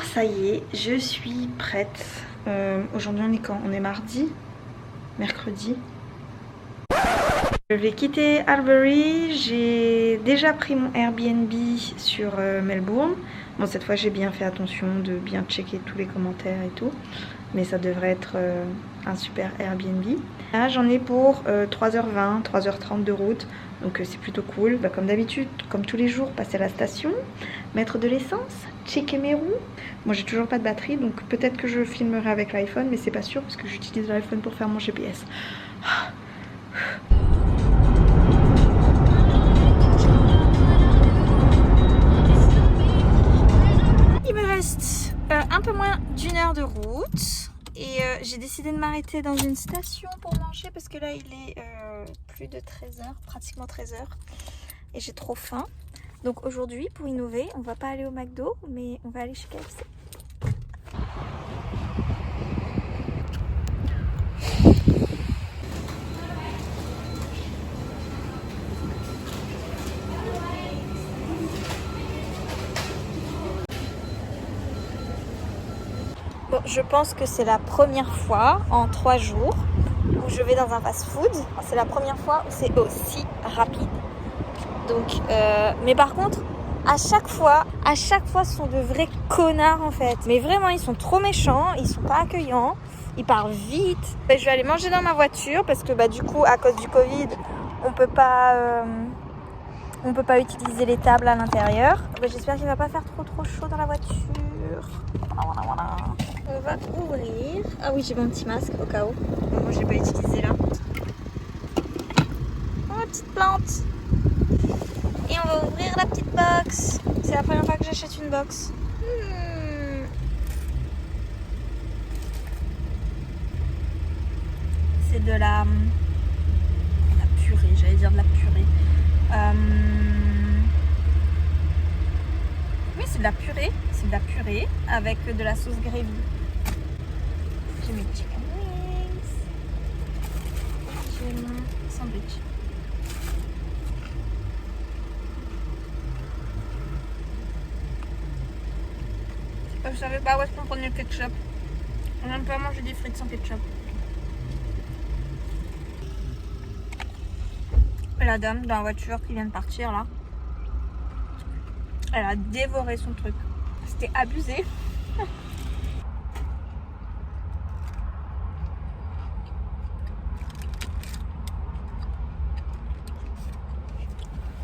ça y est, je suis prête. Aujourd'hui on est quand? On est mardi? Mercredi? Je vais quitter Albury. J'ai déjà pris mon Airbnb sur Melbourne. Bon, cette fois j'ai bien fait attention de bien checker tous les commentaires et tout. Mais ça devrait être un super Airbnb. Là j'en ai pour 3h20, 3h30 de route. Donc c'est plutôt cool. Bah, comme d'habitude, comme tous les jours, passer à la station, mettre de l'essence, checker mes roues. Moi j'ai toujours pas de batterie, donc peut-être que je filmerai avec l'iPhone, mais c'est pas sûr parce que j'utilise l'iPhone pour faire mon GPS. Il me reste un peu moins d'une heure de route et j'ai décidé de m'arrêter dans une station pour manger parce que là il est plus de 13h, pratiquement 13h et j'ai trop faim. Donc aujourd'hui, pour innover, on va pas aller au McDo, mais on va aller chez KFC. Bon, je pense que c'est la première fois en 3 jours où je vais dans un fast-food. C'est la première fois où c'est aussi rapide. Donc, mais par contre, à chaque fois, ce sont de vrais connards en fait. Mais vraiment, ils sont trop méchants, ils sont pas accueillants, ils parlent vite. Je vais aller manger dans ma voiture parce que du coup, à cause du Covid, on peut pas utiliser les tables à l'intérieur. J'espère qu'il va pas faire trop chaud dans la voiture. Voilà. On va ouvrir. Ah oui, j'ai mon petit masque au cas où. Moi, je l'ai pas utilisé là. Oh, ma petite plante. Et on va ouvrir la petite box. C'est la première fois que j'achète une box. C'est de la purée, j'allais dire de la purée. Oui, c'est de la purée. C'est de la purée avec de la sauce gravy. J'ai mes chicken wings. J'ai mon sandwich. Je savais pas où est-ce qu'on prenait le ketchup. On n'aime pas manger des frites sans ketchup. Et la dame dans la voiture qui vient de partir là, elle a dévoré son truc. C'était abusé.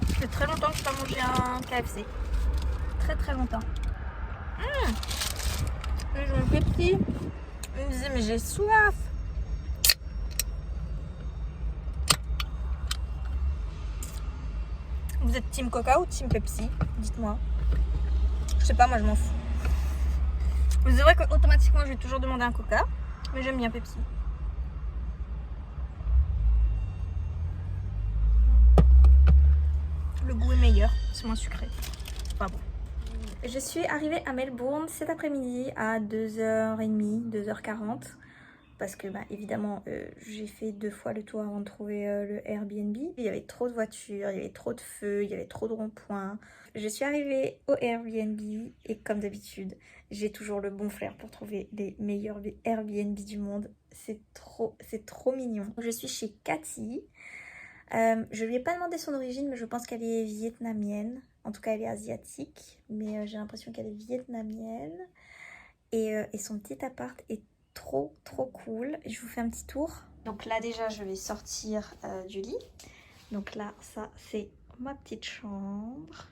Ça fait très longtemps que je n'ai pas mangé un KFC. Très longtemps. Je me fais petit. Il me disait mais j'ai soif. Vous êtes team Coca ou team Pepsi? Dites-moi. Je sais pas, moi je m'en fous. C'est vrai qu'automatiquement je vais toujours demander un Coca, mais j'aime bien Pepsi. Le goût est meilleur, c'est moins sucré. C'est pas bon. Je suis arrivée à Melbourne cet après-midi à 2h30, 2h40. Parce que évidemment j'ai fait 2 fois le tour avant de trouver le Airbnb. Il y avait trop de voitures, il y avait trop de feux, il y avait trop de ronds-points. Je suis arrivée au Airbnb et comme d'habitude, j'ai toujours le bon flair pour trouver les meilleurs Airbnb du monde. C'est trop mignon. Je suis chez Cathy. Je lui ai pas demandé son origine, mais je pense qu'elle est vietnamienne. En tout cas, elle est asiatique, mais j'ai l'impression qu'elle est vietnamienne. Et son petit appart est trop cool. Je vous fais un petit tour. Donc là déjà je vais sortir du lit. Donc là ça c'est ma petite chambre.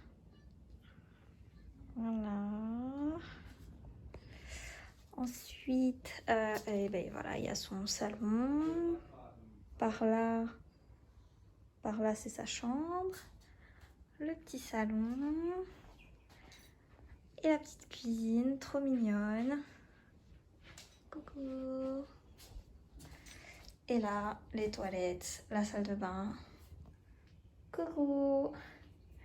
Voilà. Ensuite voilà, il y a son salon. Par là c'est sa chambre. Le petit salon. Et la petite cuisine, trop mignonne. Coucou. Et là, les toilettes, la salle de bain. Coucou.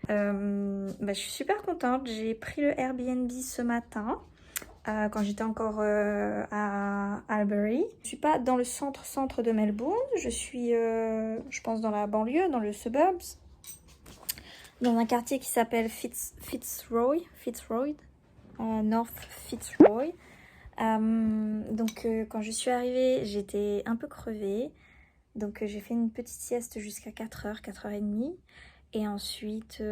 Je suis super contente. J'ai pris le Airbnb ce matin quand j'étais encore à Albury. Je suis pas dans le centre de Melbourne. Je suis, je pense, dans la banlieue, dans le suburbs, dans un quartier qui s'appelle Fitzroy. North Fitzroy. Donc quand je suis arrivée, j'étais un peu crevée. Donc j'ai fait une petite sieste jusqu'à 4h, 4h30. Et ensuite,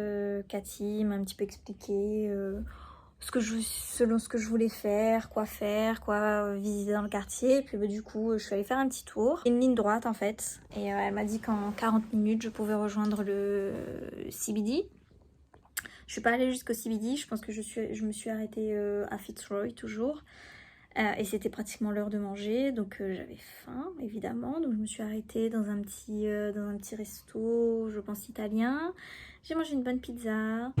Cathy m'a un petit peu expliqué selon ce que je voulais faire, quoi visiter dans le quartier. Et puis du coup, je suis allée faire un petit tour. Une ligne droite en fait. Et elle m'a dit qu'en 40 minutes, je pouvais rejoindre le CBD. Je suis pas allée jusqu'au CBD, je pense que je me suis arrêtée à Fitzroy toujours. Et c'était pratiquement l'heure de manger, donc j'avais faim évidemment. Donc je me suis arrêtée dans un petit resto, je pense italien. J'ai mangé une bonne pizza.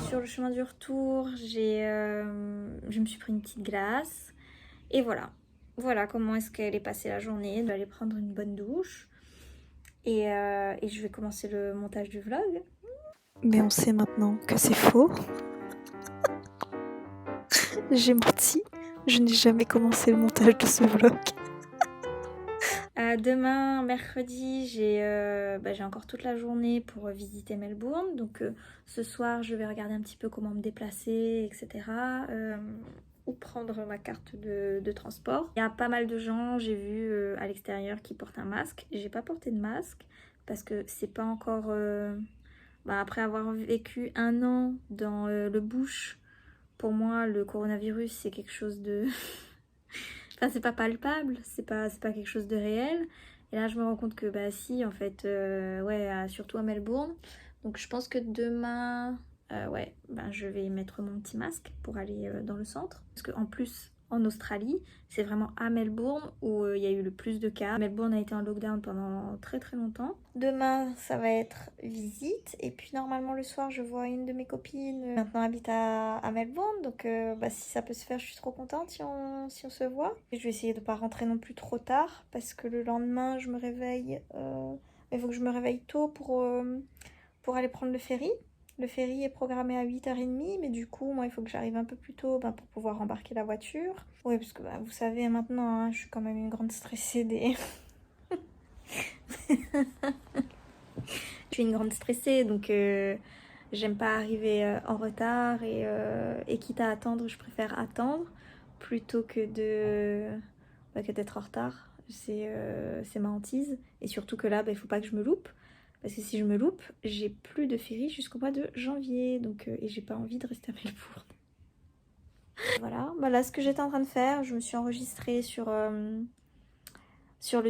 Sur le chemin du retour, je me suis pris une petite glace. Et voilà. Voilà comment est-ce qu'elle est passée la journée. Je vais aller prendre une bonne douche. Et je vais commencer le montage du vlog. Mais on sait maintenant que c'est faux. J'ai menti. Je n'ai jamais commencé le montage de ce vlog. Demain, mercredi, j'ai encore toute la journée pour visiter Melbourne. Donc ce soir, je vais regarder un petit peu comment me déplacer, etc. Ou prendre ma carte de transport. Il y a pas mal de gens, j'ai vu à l'extérieur, qui portent un masque. J'ai pas porté de masque parce que c'est pas encore... après avoir vécu 1 an dans le bush, pour moi, le coronavirus, c'est quelque chose de... Enfin, c'est pas palpable, c'est pas quelque chose de réel. Et là, je me rends compte que, bah si, en fait, surtout à Melbourne. Donc, je pense que demain, je vais mettre mon petit masque pour aller dans le centre. Parce qu'en plus, en Australie, c'est vraiment à Melbourne où il y a eu le plus de cas. Melbourne a été en lockdown pendant très très longtemps. Demain, ça va être visite. Et puis normalement le soir, je vois une de mes copines maintenant habite à Melbourne. Donc si ça peut se faire, je suis trop contente si on se voit. Et je vais essayer de ne pas rentrer non plus trop tard parce que le lendemain, je me réveille. Il faut que je me réveille tôt pour aller prendre le ferry. Le ferry est programmé à 8h30, mais du coup, moi, il faut que j'arrive un peu plus tôt pour pouvoir embarquer la voiture. Oui, parce que vous savez, maintenant, je suis quand même une grande stressée des... Je suis une grande stressée, donc j'aime pas arriver en retard et quitte à attendre, je préfère attendre plutôt que d'être en retard. C'est ma hantise. Et surtout que là, il faut pas que je me loupe. Parce que si je me loupe, j'ai plus de ferry jusqu'au mois de janvier. Donc, et j'ai pas envie de rester à Melbourne. Voilà, là ce que j'étais en train de faire, je me suis enregistrée sur le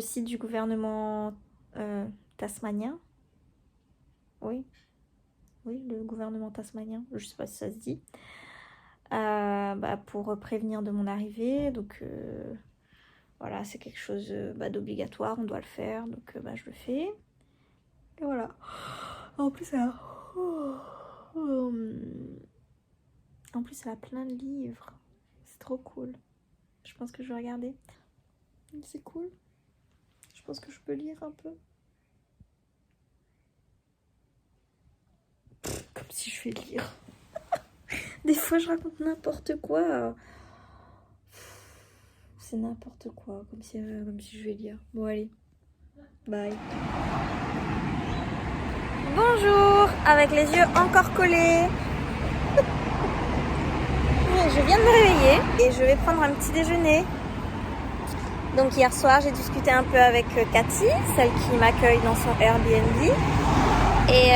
site du gouvernement tasmanien. Oui, le gouvernement tasmanien, je sais pas si ça se dit. Pour prévenir de mon arrivée. Donc voilà, c'est quelque chose d'obligatoire, on doit le faire. Donc je le fais. Et voilà. En plus, elle a plein de livres. C'est trop cool. Je pense que je vais regarder. C'est cool. Je pense que je peux lire un peu. Comme si je vais lire. Des fois, je raconte n'importe quoi. C'est n'importe quoi. Comme si je vais lire. Bon, allez. Bye. Bonjour, avec les yeux encore collés. Je viens de me réveiller et je vais prendre un petit déjeuner. Donc hier soir, j'ai discuté un peu avec Cathy, celle qui m'accueille dans son Airbnb. Et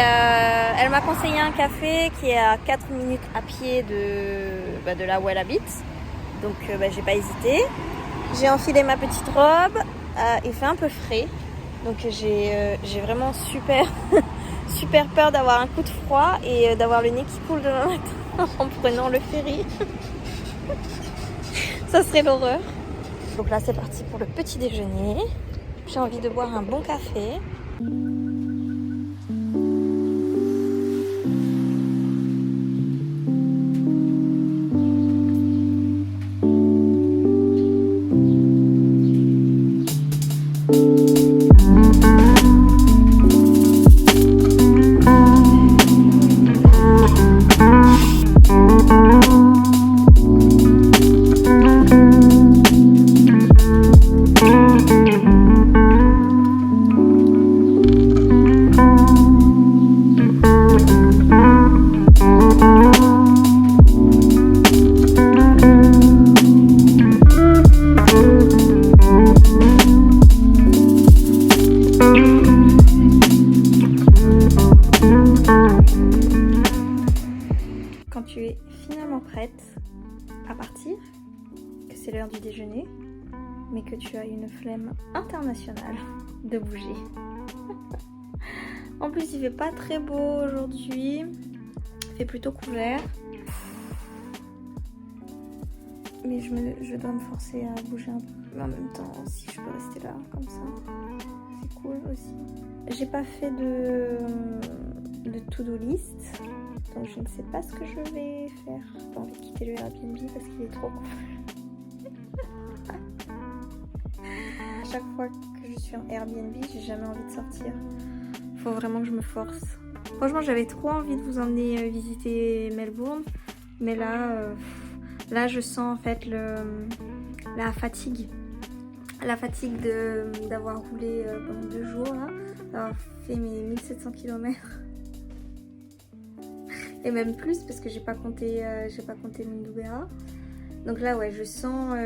elle m'a conseillé un café qui est à 4 minutes à pied de là où elle habite. Donc j'ai pas hésité. J'ai enfilé ma petite robe. Il fait un peu frais. Donc j'ai vraiment super... super peur d'avoir un coup de froid et d'avoir le nez qui coule demain matin en prenant le ferry. Ça serait l'horreur. Donc là c'est parti pour le petit déjeuner. J'ai envie de boire un bon café. tu es finalement prête à partir, que c'est l'heure du déjeuner, mais que tu as une flemme internationale de bouger. En plus, il fait pas très beau aujourd'hui, il fait plutôt couvert. Mais je dois me forcer à bouger un peu. Mais en même temps, si je peux rester là, comme ça, c'est cool aussi. J'ai pas fait de to-do list, donc je ne sais pas ce que je vais faire. J'ai pas envie de quitter le Airbnb parce qu'il est trop cool. À chaque fois que je suis en Airbnb, j'ai jamais envie de sortir. Faut vraiment que je me force. Franchement, j'avais trop envie de vous emmener visiter Melbourne, mais là... Là, je sens en fait la fatigue. La fatigue d'avoir roulé pendant 2 jours, là, d'avoir fait mes 1700 km. Et même plus parce que j'ai pas compté Mundubbera. Donc là, ouais, je sens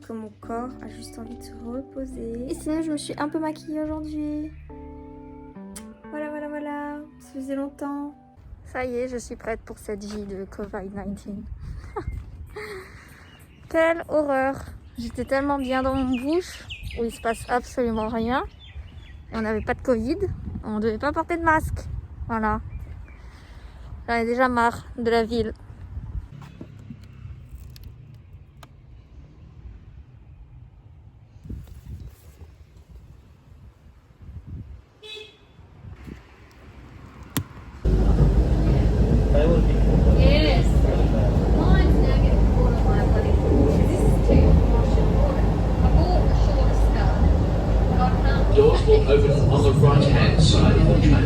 que mon corps a juste envie de se reposer. Et sinon, je me suis un peu maquillée aujourd'hui. Voilà. Ça faisait longtemps. Ça y est, je suis prête pour cette vie de Covid-19. Quelle horreur! J'étais tellement bien dans mon bouche où il se passe absolument rien. Et on n'avait pas de Covid, on ne devait pas porter de masque. Voilà. J'en ai déjà marre de la ville. Doors will open on the right-hand side of the train.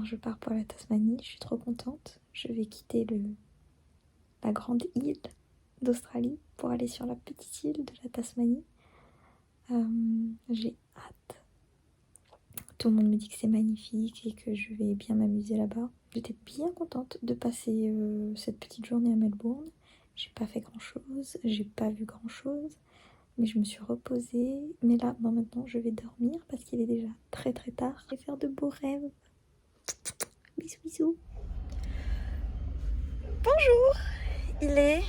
Je pars pour la Tasmanie, je suis trop contente. Je vais quitter la grande île d'Australie pour aller sur la petite île de la Tasmanie. J'ai hâte. Tout le monde me dit que c'est magnifique et que je vais bien m'amuser là-bas. J'étais bien contente de passer cette petite journée à Melbourne. J'ai pas fait grand chose, j'ai pas vu grand chose, mais je me suis reposée. Mais là, maintenant, je vais dormir parce qu'il est déjà très très tard. Je vais faire de beaux rêves. Bisous bisous. Bonjour, il est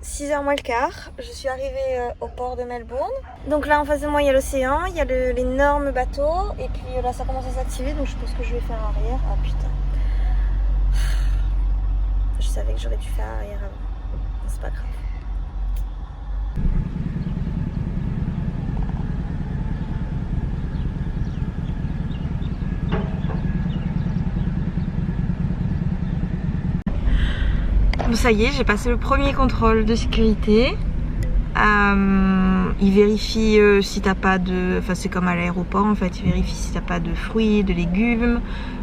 6h moins le quart. Je suis arrivée au port de Melbourne. Donc là en face de moi il y a l'océan, il y a l'énorme bateau. Et puis là ça commence à s'activer, donc je pense que je vais faire arrière. Ah putain. Je savais que j'aurais dû faire arrière avant. C'est pas grave. Ça y est, j'ai passé le premier contrôle de sécurité. Il vérifie si t'as pas de... Enfin c'est comme à l'aéroport en fait, il vérifie si t'as pas de fruits, de légumes,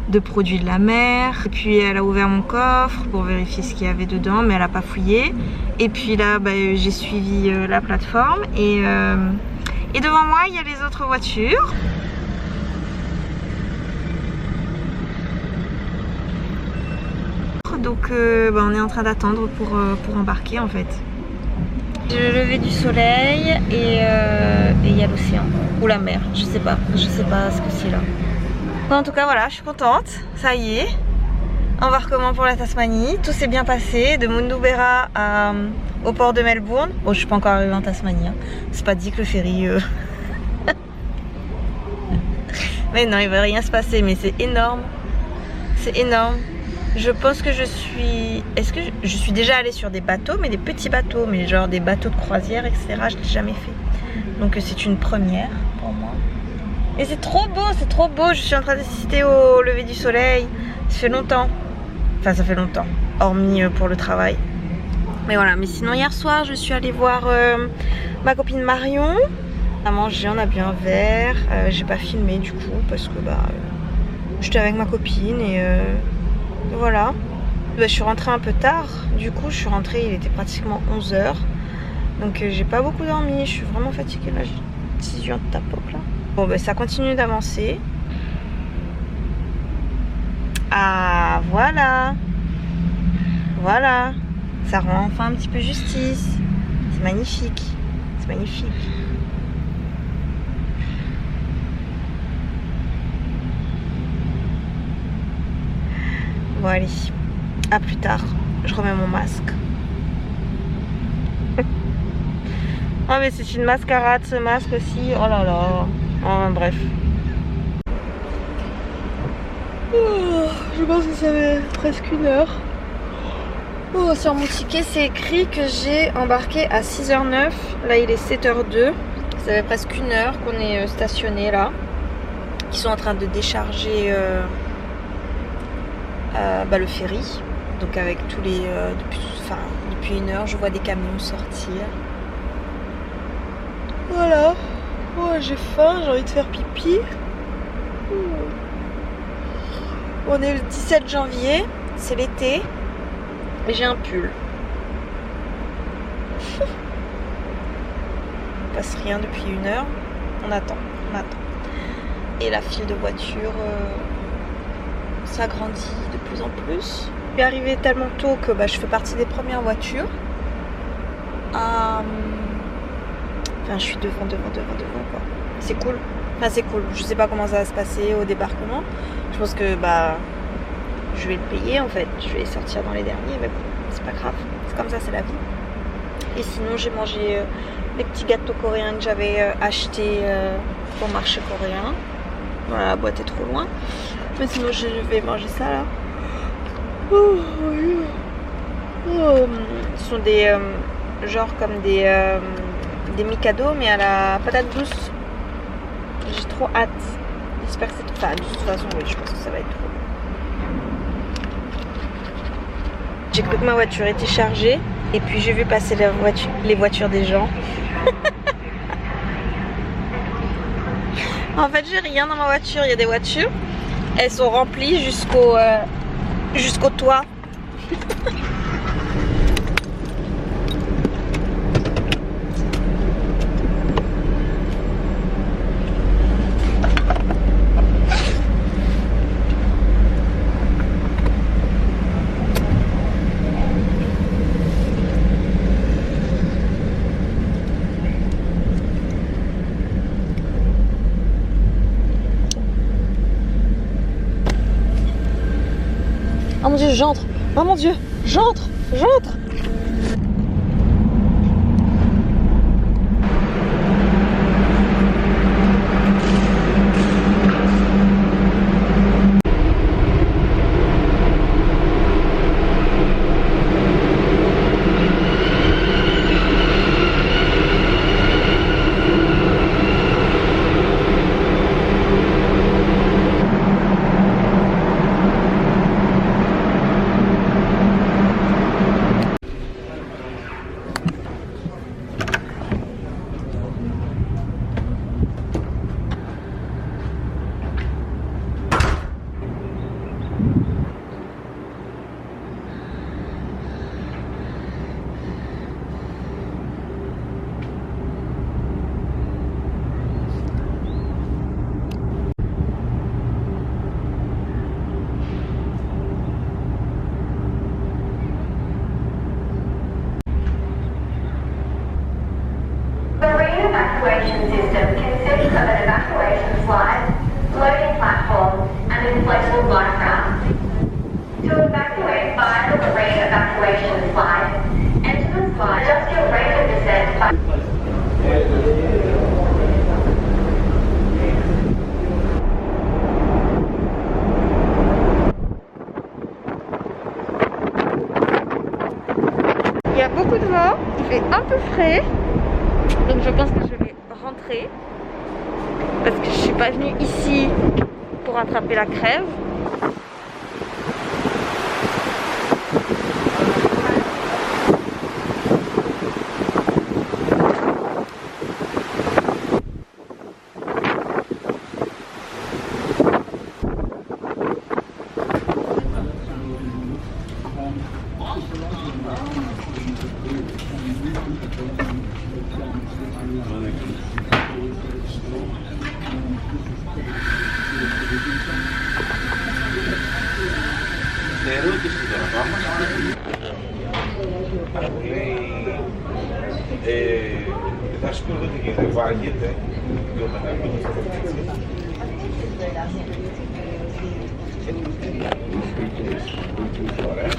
de produits de la mer. Et puis elle a ouvert mon coffre pour vérifier ce qu'il y avait dedans, mais elle a pas fouillé. Et puis là j'ai suivi la plateforme et devant moi il y a les autres voitures. Donc on est en train d'attendre pour embarquer en fait. Le lever du soleil et il y a l'océan ou la mer, je sais pas ce que c'est là. Bon, en tout cas voilà, je suis contente, ça y est. Embarquement pour la Tasmanie, tout s'est bien passé de Mundubbera au port de Melbourne. Bon, je suis pas encore arrivée en Tasmanie, hein. C'est pas dit que le ferry... Mais non, il va rien se passer, mais c'est énorme. C'est énorme. Je pense que je suis... Est-ce que je suis déjà allée sur des bateaux, mais des petits bateaux, mais genre des bateaux de croisière, etc. Je l'ai jamais fait. Donc c'est une première pour moi. Et c'est trop beau, c'est trop beau. Je suis en train d'assister au lever du soleil. Ça fait longtemps. Enfin, ça fait longtemps. Hormis pour le travail. Mais voilà, mais sinon hier soir, je suis allée voir ma copine Marion. On a mangé, on a bu un verre. J'ai pas filmé du coup parce que j'étais avec ma copine et voilà. je suis rentrée un peu tard. Du coup, je suis rentrée, il était pratiquement 11 h. Donc, j'ai pas beaucoup dormi. Je suis vraiment fatiguée là. J'ai une décision de tapoc là. Bon, bah, ça continue d'avancer. Ah, voilà. Voilà. Ça rend enfin un petit peu justice. C'est magnifique. C'est magnifique. Bon, allez. À plus tard. Je remets mon masque. Oh, mais c'est une mascarade ce masque aussi. Oh là là. Oh, bref. Oh, je pense que ça fait presque 1 heure. Oh, sur mon ticket, c'est écrit que j'ai embarqué à 6h09. Là, il est 7h02. Ça fait presque 1 heure qu'on est stationné là. Ils sont en train de décharger le ferry. Donc avec tous les... depuis 1 heure, je vois des camions sortir. Voilà. Oh, j'ai faim, j'ai envie de faire pipi. On est le 17 janvier, c'est l'été. Et j'ai un pull. Il passe rien depuis 1 heure. On attend. Et la file de voitures s'agrandit de plus en plus. Je suis arrivée tellement tôt que je fais partie des premières voitures. Je suis devant quoi. C'est cool. Enfin, c'est cool. Je sais pas comment ça va se passer au débarquement. Je pense que je vais le payer en fait. Je vais sortir dans les derniers, mais bon, c'est pas grave. C'est comme ça, c'est la vie. Et sinon, j'ai mangé les petits gâteaux coréens que j'avais achetés au marché coréen. Voilà, la boîte est trop loin. Mais sinon, je vais manger ça là. Ce sont des genre comme des Mikado, mais à la patate douce. J'ai trop hâte. J'espère que c'est tout. Enfin, de toute façon, oui, je pense que ça va être trop. J'ai cru que ma voiture était chargée. Et puis j'ai vu passer les voitures des gens. En fait, j'ai rien dans ma voiture. Il y a des voitures. Elles sont remplies jusqu'au toit. Oh mon dieu, j'entre. Oh mon dieu, j'entre. Evacuation system consists of an evacuation slide, loading platform, and inflatable life raft. To evacuate via the marine evacuation slide, enter the slide, adjust your rate of descent by... Il y a beaucoup de vent, il fait un peu frais. Donc je pense que je vais rentrer parce que je suis pas venue ici pour attraper la crève. Ερώτηση τώρα, το άμα μου λέει θα σου πω εδώ τι γίνεται, βάγεται πιο μετά. Ωραία.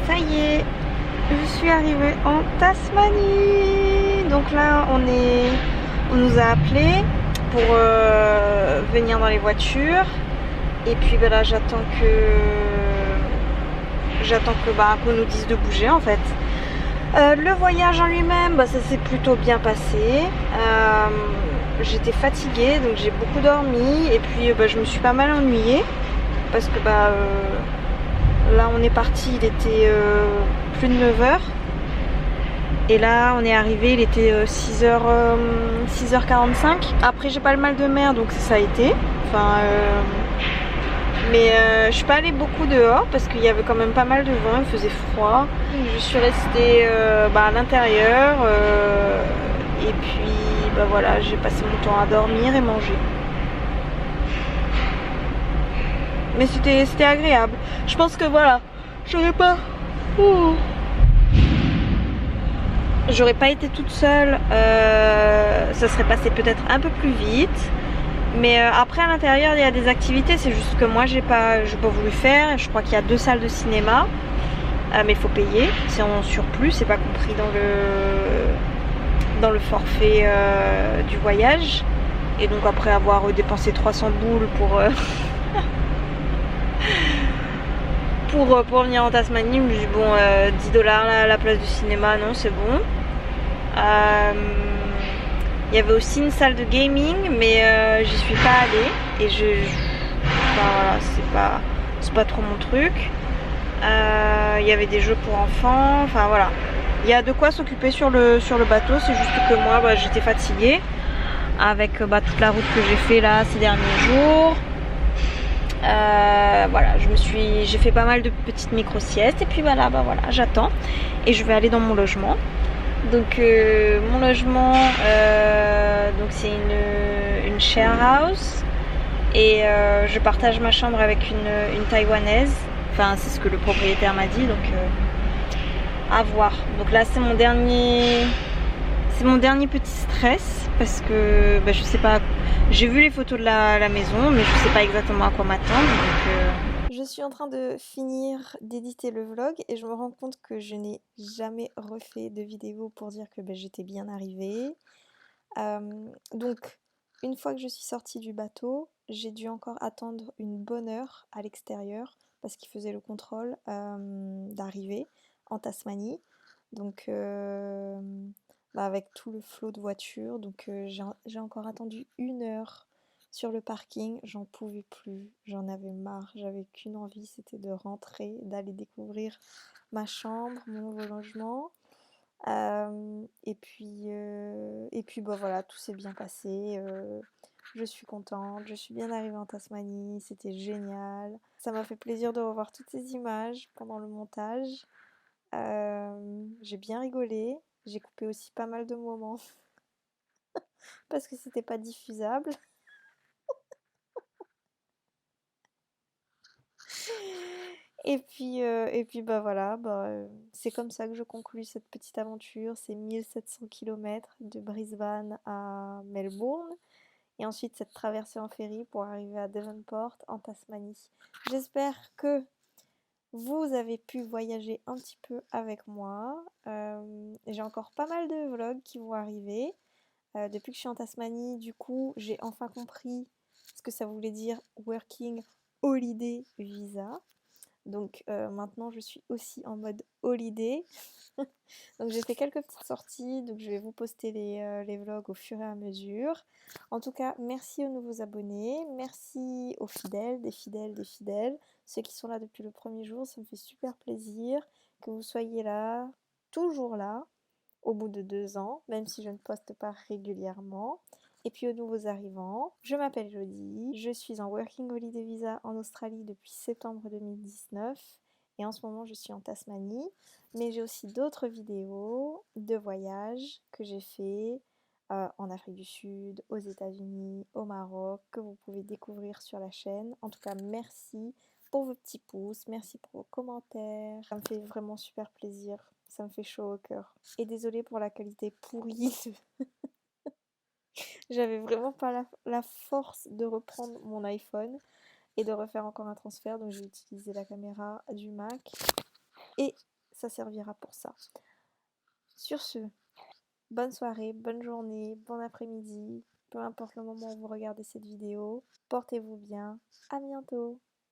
Ça y est, je suis arrivée en Tasmanie. Donc là, on nous a appelés pour venir dans les voitures. Et puis ben là, j'attends qu'on nous dise de bouger en fait. Le voyage en lui-même, bah, ça s'est plutôt bien passé. J'étais fatiguée, donc j'ai beaucoup dormi. Et puis bah, je me suis pas mal ennuyée parce que bah là on est parti, il était plus de 9h. Et là on est arrivé, il était 6h45. Après j'ai pas le mal de mer donc ça a été. Enfin, mais je suis pas allée beaucoup dehors parce qu'il y avait quand même pas mal de vent, il faisait froid. Je suis restée à l'intérieur et puis bah voilà, j'ai passé mon temps à dormir et manger. Mais c'était agréable. Je pense que voilà, j'aurais pas été toute seule, ça serait passé peut-être un peu plus vite. Mais après à l'intérieur il y a des activités, c'est juste que moi j'ai pas voulu faire. Je crois qu'il y a 2 salles de cinéma, mais il faut payer, c'est en surplus, c'est pas compris dans le forfait du voyage. Et donc après avoir dépensé 300 boules pour venir en Tasmanie, je me dis bon 10$ la place du cinéma, non c'est bon. Il y avait aussi une salle de gaming, mais j'y suis pas allée et enfin, voilà, c'est pas trop mon truc. Il y avait des jeux pour enfants, enfin voilà. Il y a de quoi s'occuper sur le bateau, c'est juste que moi bah, j'étais fatiguée avec toute la route que j'ai fait là ces derniers jours. Voilà, j'ai fait pas mal de petites micro-siestes et puis voilà, bah voilà, j'attends et je vais aller dans mon logement. Donc mon logement, donc c'est une share house et je partage ma chambre avec une taïwanaise. Enfin c'est ce que le propriétaire m'a dit, donc à voir. Donc là c'est mon dernier petit stress parce que bah, je sais pas, j'ai vu les photos de la maison mais je sais pas exactement à quoi m'attendre. Je suis en train de finir d'éditer le vlog et je me rends compte que je n'ai jamais refait de vidéo pour dire que ben, j'étais bien arrivée. Donc une fois que je suis sortie du bateau, j'ai dû encore attendre une bonne heure à l'extérieur parce qu'il faisait le contrôle d'arrivée en Tasmanie. Donc avec tout le flot de voitures, donc j'ai encore attendu 1 heure sur le parking, j'en pouvais plus, j'en avais marre, j'avais qu'une envie, c'était de rentrer, d'aller découvrir ma chambre, mon nouveau logement. Et puis bah voilà, tout s'est bien passé. Je suis contente, je suis bien arrivée en Tasmanie, c'était génial. Ça m'a fait plaisir de revoir toutes ces images pendant le montage. J'ai bien rigolé, j'ai coupé aussi pas mal de moments parce que c'était pas diffusable. Et puis bah voilà, c'est comme ça que je conclus cette petite aventure, ces 1700 km de Brisbane à Melbourne. Et ensuite cette traversée en ferry pour arriver à Devonport en Tasmanie. J'espère que vous avez pu voyager un petit peu avec moi. J'ai encore pas mal de vlogs qui vont arriver. Depuis que je suis en Tasmanie, du coup, j'ai enfin compris ce que ça voulait dire Working Holiday Visa. Donc maintenant, je suis aussi en mode holiday. Donc j'ai fait quelques petites sorties, donc je vais vous poster les vlogs au fur et à mesure. En tout cas, merci aux nouveaux abonnés, merci aux fidèles, des fidèles, des fidèles. Ceux qui sont là depuis le premier jour, ça me fait super plaisir que vous soyez là, toujours là, au bout de 2 ans, même si je ne poste pas régulièrement. Et puis aux nouveaux arrivants, je m'appelle Jodie, je suis en Working Holiday Visa en Australie depuis septembre 2019 et en ce moment je suis en Tasmanie, mais j'ai aussi d'autres vidéos de voyages que j'ai fait en Afrique du Sud, aux États-Unis, au Maroc, que vous pouvez découvrir sur la chaîne. En tout cas, merci pour vos petits pouces, merci pour vos commentaires, ça me fait vraiment super plaisir, ça me fait chaud au cœur. Et désolée pour la qualité pourrie J'avais vraiment pas la force de reprendre mon iPhone et de refaire encore un transfert, donc j'ai utilisé la caméra du Mac et ça servira pour ça. Sur ce, bonne soirée, bonne journée, bon après-midi, peu importe le moment où vous regardez cette vidéo, portez-vous bien, à bientôt.